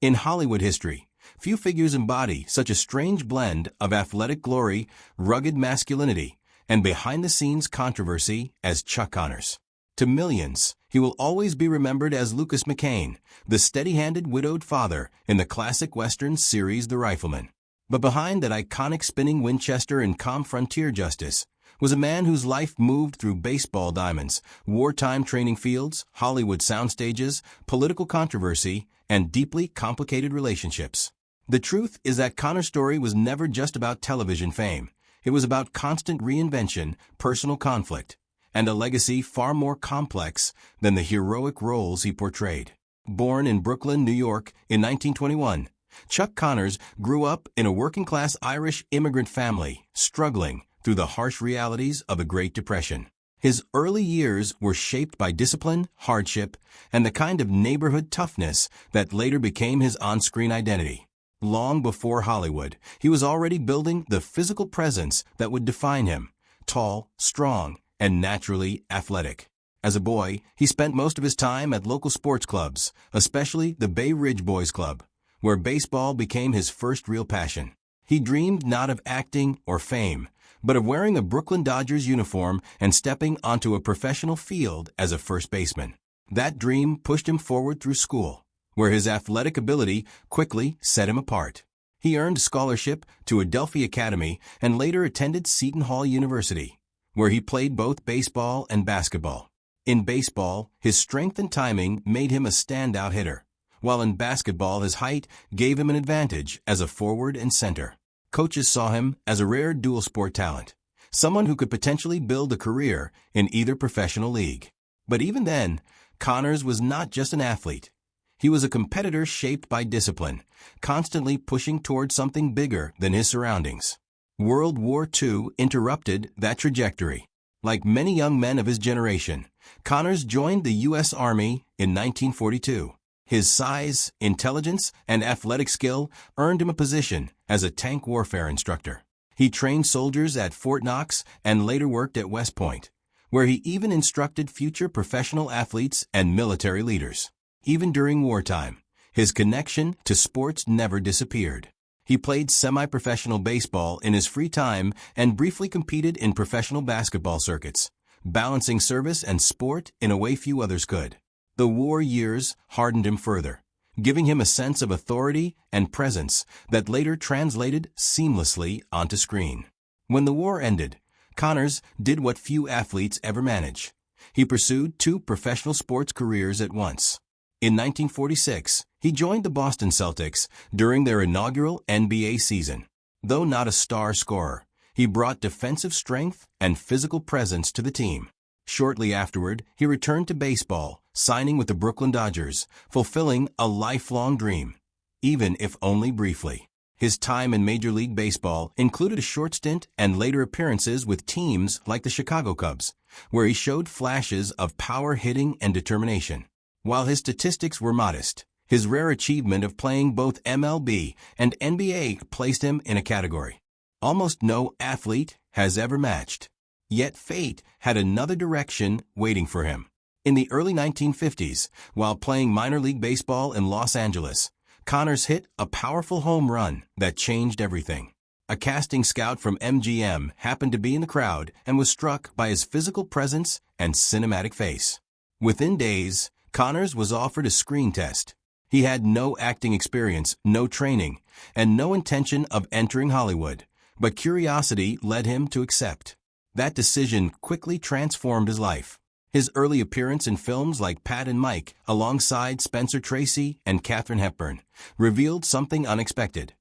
In Hollywood history, few figures embody such a strange blend of athletic glory, rugged masculinity, and behind-the-scenes controversy as Chuck Connors. To millions, he will always be remembered as Lucas McCain, the steady-handed widowed father in the classic Western series The Rifleman. But behind that iconic spinning Winchester and calm frontier justice was a man whose life moved through baseball diamonds, wartime training fields, Hollywood soundstages, political controversy, and deeply complicated relationships. The truth is that Connor's story was never just about television fame. It was about constant reinvention, personal conflict, and a legacy far more complex than the heroic roles he portrayed. Born in Brooklyn, New York in 1921, Chuck Connors grew up in a working-class Irish immigrant family, struggling through the harsh realities of the Great Depression. His early years were shaped by discipline, hardship, and the kind of neighborhood toughness that later became his on-screen identity. Long before Hollywood, he was already building the physical presence that would define him: tall, strong, and naturally athletic. As a boy, he spent most of his time at local sports clubs, especially the Bay Ridge Boys Club, where baseball became his first real passion. He dreamed not of acting or fame, but of wearing a Brooklyn Dodgers uniform and stepping onto a professional field as a first baseman. That dream pushed him forward through school, where his athletic ability quickly set him apart. He earned a scholarship to Adelphi Academy and later attended Seton Hall University, where he played both baseball and basketball. In baseball, his strength and timing made him a standout hitter, while in basketball his height gave him an advantage as a forward and center. Coaches saw him as a rare dual-sport talent, someone who could potentially build a career in either professional league. But even then, Connors was not just an athlete. He was a competitor shaped by discipline, constantly pushing toward something bigger than his surroundings. World War II interrupted that trajectory. Like many young men of his generation, Connors joined the U.S. Army in 1942. His size, intelligence, and athletic skill earned him a position as a tank warfare instructor. He trained soldiers at Fort Knox and later worked at West Point, where he even instructed future professional athletes and military leaders. Even during wartime, his connection to sports never disappeared. He played semi-professional baseball in his free time and briefly competed in professional basketball circuits, balancing service and sport in a way few others could. The war years hardened him further, giving him a sense of authority and presence that later translated seamlessly onto screen. When the war ended, Connors did what few athletes ever manage. He pursued 2 professional sports careers at once. In 1946, he joined the Boston Celtics during their inaugural NBA season. Though not a star scorer, he brought defensive strength and physical presence to the team. Shortly afterward, he returned to baseball, signing with the Brooklyn Dodgers, fulfilling a lifelong dream, even if only briefly. His time in Major League Baseball included a short stint and later appearances with teams like the Chicago Cubs, where he showed flashes of power hitting and determination. While his statistics were modest, his rare achievement of playing both MLB and NBA placed him in a category almost no athlete has ever matched. Yet fate had another direction waiting for him. In the early 1950s, while playing minor league baseball in Los Angeles, Connors hit a powerful home run that changed everything. A casting scout from MGM happened to be in the crowd and was struck by his physical presence and cinematic face. Within days, Connors was offered a screen test. He had no acting experience, no training, and no intention of entering Hollywood, but curiosity led him to accept. That decision quickly transformed his life. His early appearance in films like Pat and Mike, alongside Spencer Tracy and Katharine Hepburn, revealed something unexpected.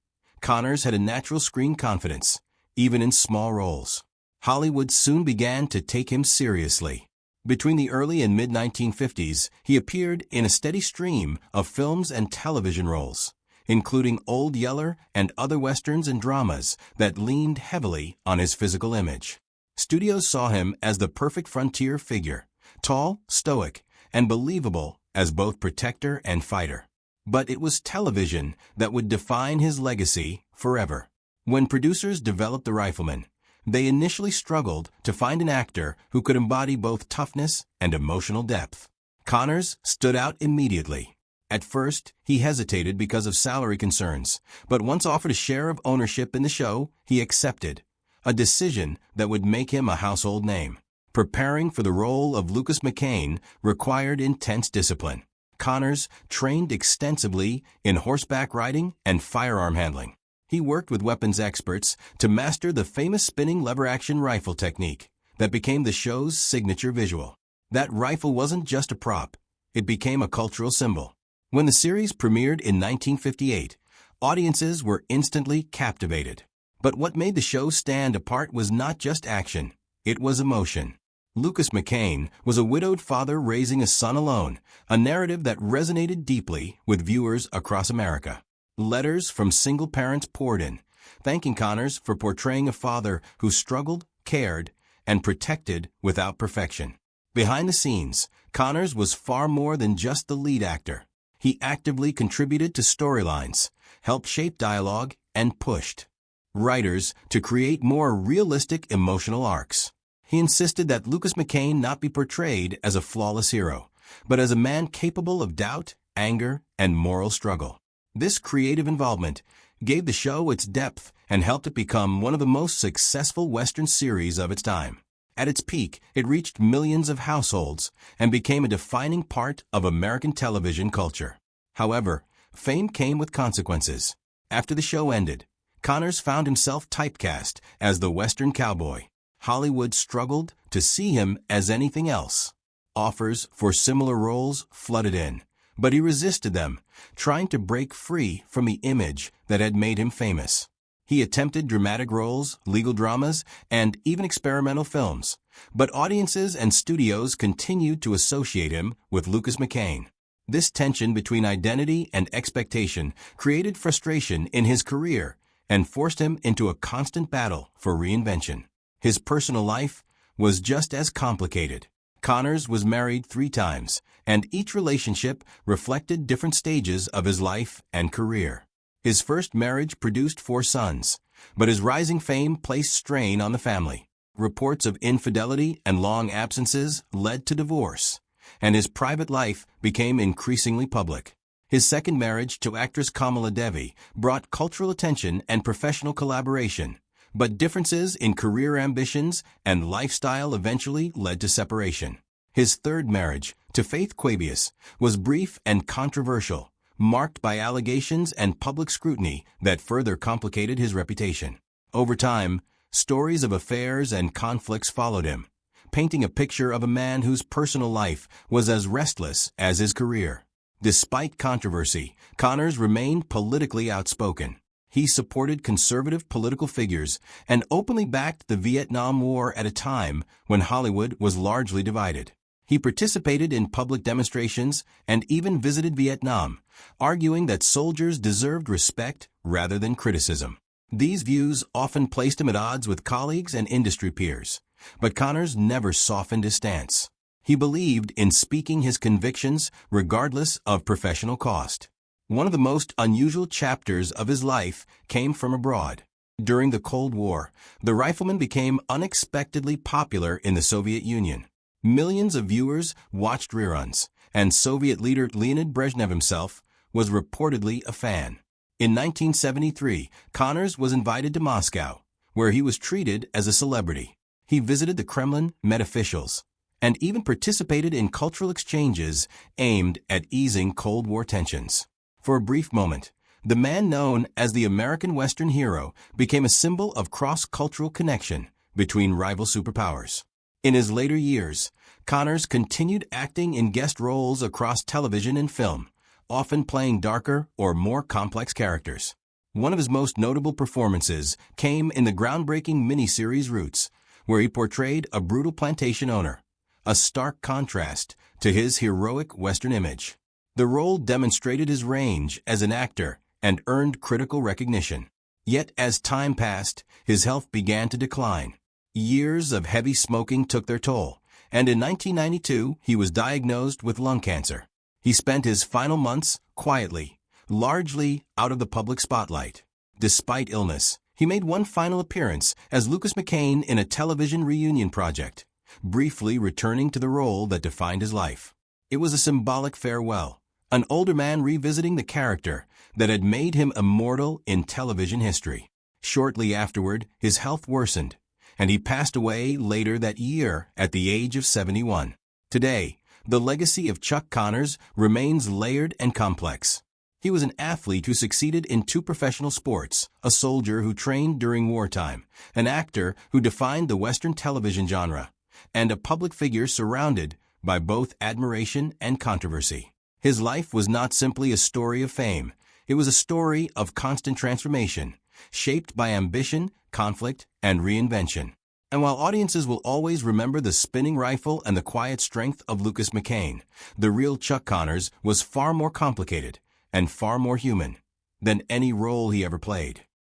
Connors had a natural screen confidence, even in small roles. Hollywood soon began to take him seriously. Between the early and mid-1950s, he appeared in a steady stream of films and television roles, including Old Yeller and other westerns and dramas that leaned heavily on his physical image. Studios saw him as the perfect frontier figure, tall, stoic, and believable as both protector and fighter. But it was television that would define his legacy forever. When producers developed The Rifleman, they initially struggled to find an actor who could embody both toughness and emotional depth. Connors stood out immediately. At first, he hesitated because of salary concerns, but once offered a share of ownership in the show, he accepted, a decision that would make him a household name. Preparing for the role of Lucas McCain required intense discipline. Connors trained extensively in horseback riding and firearm handling. He worked with weapons experts to master the famous spinning lever-action rifle technique that became the show's signature visual. That rifle wasn't just a prop, it became a cultural symbol. When the series premiered in 1958, audiences were instantly captivated. But what made the show stand apart was not just action, it was emotion. Lucas McCain was a widowed father raising a son alone, a narrative that resonated deeply with viewers across America. Letters from single parents poured in, thanking Connors for portraying a father who struggled, cared, and protected without perfection. Behind the scenes, Connors was far more than just the lead actor. He actively contributed to storylines, helped shape dialogue, and pushed writers to create more realistic emotional arcs. He insisted that Lucas McCain not be portrayed as a flawless hero, but as a man capable of doubt, anger, and moral struggle. This creative involvement gave the show its depth and helped it become one of the most successful Western series of its time. At its peak, it reached millions of households and became a defining part of American television culture. However, fame came with consequences. After the show ended, Connors found himself typecast as the Western cowboy. Hollywood struggled to see him as anything else. Offers for similar roles flooded in, but he resisted them, trying to break free from the image that had made him famous. He attempted dramatic roles, legal dramas, and even experimental films, but audiences and studios continued to associate him with Lucas McCain. This tension between identity and expectation created frustration in his career and forced him into a constant battle for reinvention. His personal life was just as complicated. Connors was married 3 times, and each relationship reflected different stages of his life and career. His first marriage produced 4 sons, but his rising fame placed strain on the family. Reports of infidelity and long absences led to divorce, and his private life became increasingly public. His second marriage to actress Kamala Devi brought cultural attention and professional collaboration, but differences in career ambitions and lifestyle eventually led to separation. His third marriage, to Faith Quabius, was brief and controversial, marked by allegations and public scrutiny that further complicated his reputation. Over time, stories of affairs and conflicts followed him, painting a picture of a man whose personal life was as restless as his career. Despite controversy, Connors remained politically outspoken. He supported conservative political figures and openly backed the Vietnam War at a time when Hollywood was largely divided. He participated in public demonstrations and even visited Vietnam, arguing that soldiers deserved respect rather than criticism. These views often placed him at odds with colleagues and industry peers, but Connors never softened his stance. He believed in speaking his convictions regardless of professional cost. One of the most unusual chapters of his life came from abroad. During the Cold War, the Rifleman became unexpectedly popular in the Soviet Union. Millions of viewers watched reruns, and Soviet leader Leonid Brezhnev himself was reportedly a fan. In 1973, Connors was invited to Moscow, where he was treated as a celebrity. He visited the Kremlin, met officials, and even participated in cultural exchanges aimed at easing Cold War tensions. For a brief moment, the man known as the American Western hero became a symbol of cross-cultural connection between rival superpowers. In his later years, Connors continued acting in guest roles across television and film, often playing darker or more complex characters. One of his most notable performances came in the groundbreaking miniseries Roots, where he portrayed a brutal plantation owner, a stark contrast to his heroic Western image. The role demonstrated his range as an actor and earned critical recognition. Yet as time passed, his health began to decline. Years of heavy smoking took their toll, and in 1992 he was diagnosed with lung cancer. He spent his final months quietly, largely out of the public spotlight. Despite illness, he made one final appearance as Lucas McCain in a television reunion project, briefly returning to the role that defined his life. It was a symbolic farewell, an older man revisiting the character that had made him immortal in television history. Shortly afterward, his health worsened, and he passed away later that year at the age of 71. Today, the legacy of Chuck Connors remains layered and complex. He was an athlete who succeeded in 2 professional sports, a soldier who trained during wartime, an actor who defined the Western television genre, and a public figure surrounded by both admiration and controversy. His life was not simply a story of fame. It was a story of constant transformation, shaped by ambition, conflict, and reinvention. And while audiences will always remember the spinning rifle and the quiet strength of Lucas McCain, the real Chuck Connors was far more complicated and far more human than any role he ever played.